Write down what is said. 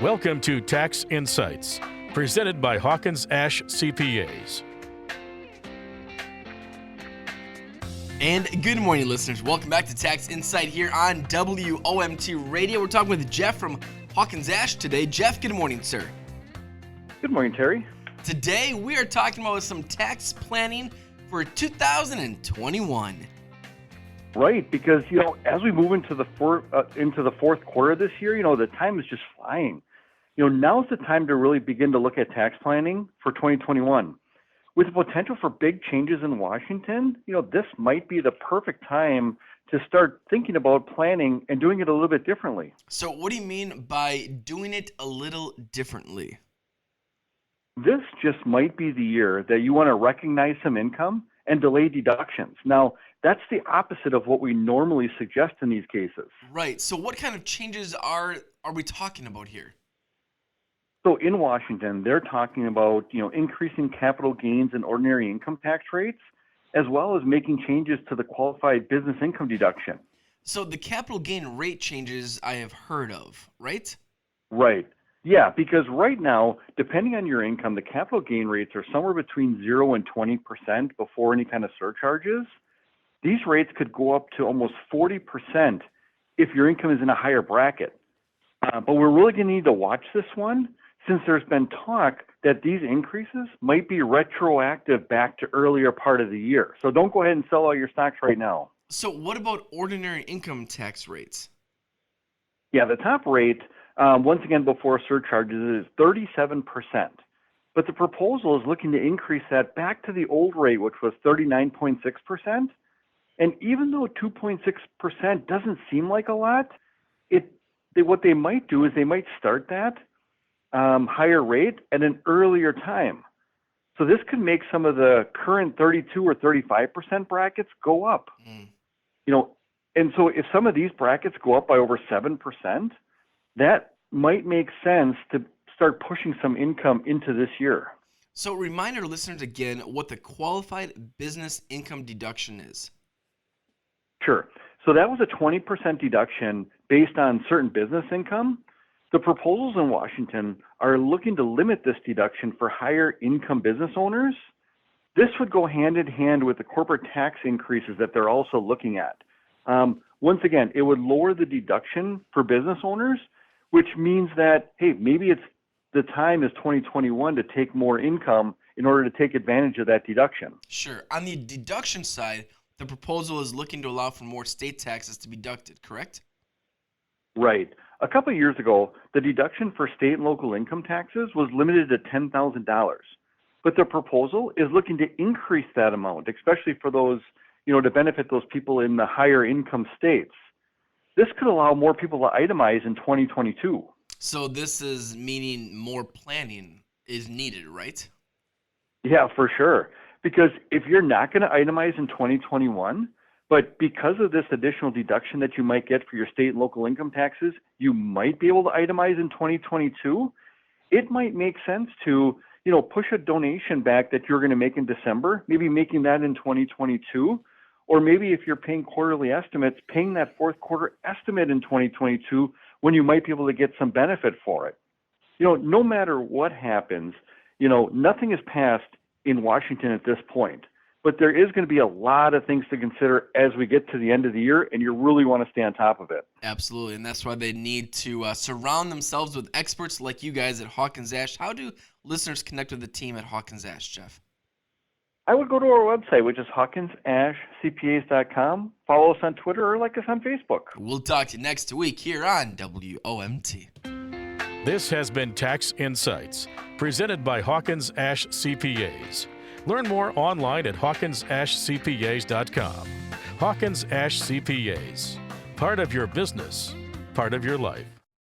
Welcome to Tax Insights, presented by Hawkins Ash CPAs. And good morning, listeners. Welcome back to Tax Insight here on WOMT Radio. We're talking with Jeff from Hawkins Ash today. Jeff, good morning, sir. Good morning, Terry. Today, we are talking about some tax planning for 2021. Right, because as we move into the fourth quarter this year, the time is just flying. Now's the time to really begin to look at tax planning for 2021. With the potential for big changes in Washington, this might be the perfect time to start thinking about planning and doing it a little bit differently. So, what do you mean by doing it a little differently? This just might be the year that you want to recognize some income and delay deductions. Now, that's the opposite of what we normally suggest in these cases. Right. So what kind of changes are we talking about here? So in Washington, they're talking about, increasing capital gains and ordinary income tax rates, as well as making changes to the qualified business income deduction. So the capital gain rate changes I have heard of, right? Right. Yeah, because right now, depending on your income, the capital gain rates are somewhere between 0 and 20% before any kind of surcharges. These rates could go up to almost 40% if your income is in a higher bracket. But we're really going to need to watch this one, since there's been talk that these increases might be retroactive back to earlier part of the year. So don't go ahead and sell all your stocks right now. So what about ordinary income tax rates? Yeah, the top rate, once again before surcharges, is 37%. But the proposal is looking to increase that back to the old rate, which was 39.6%. And even though 2.6% doesn't seem like a lot, what they might do is they might start that higher rate at an earlier time. So this could make some of the current 32 or 35% brackets go up. And so if some of these brackets go up by over 7%, that might make sense to start pushing some income into this year. So remind our listeners again what the qualified business income deduction is. Sure. So that was a 20% deduction based on certain business income. The proposals in Washington are looking to limit this deduction for higher income business owners. This would go hand in hand with the corporate tax increases that they're also looking at. Once again, it would lower the deduction for business owners, which means that, hey, maybe the time is 2021 to take more income in order to take advantage of that deduction. Sure. On the deduction side, the proposal is looking to allow for more state taxes to be deducted, correct? Right. A couple of years ago, the deduction for state and local income taxes was limited to $10,000. But the proposal is looking to increase that amount, especially for those, to benefit those people in the higher income states. This could allow more people to itemize in 2022. So this is meaning more planning is needed, right? Yeah, for sure. Because if you're not going to itemize in 2021, but because of this additional deduction that you might get for your state and local income taxes, you might be able to itemize in 2022, it might make sense to, push a donation back that you're going to make in December, maybe making that in 2022, or maybe if you're paying quarterly estimates, paying that fourth quarter estimate in 2022 when you might be able to get some benefit for it. No matter what happens, nothing is passed in Washington at this point. But there is going to be a lot of things to consider as we get to the end of the year, and you really want to stay on top of it. Absolutely, and that's why they need to surround themselves with experts like you guys at Hawkins Ash. How do listeners connect with the team at Hawkins Ash, Jeff? I would go to our website, which is hawkinsashcpas.com. Follow us on Twitter or like us on Facebook. We'll talk to you next week here on WOMT. This has been Tax Insights, presented by Hawkins Ash CPAs. Learn more online at hawkinsashcpas.com. Hawkins Ash CPAs. Part of your business, part of your life.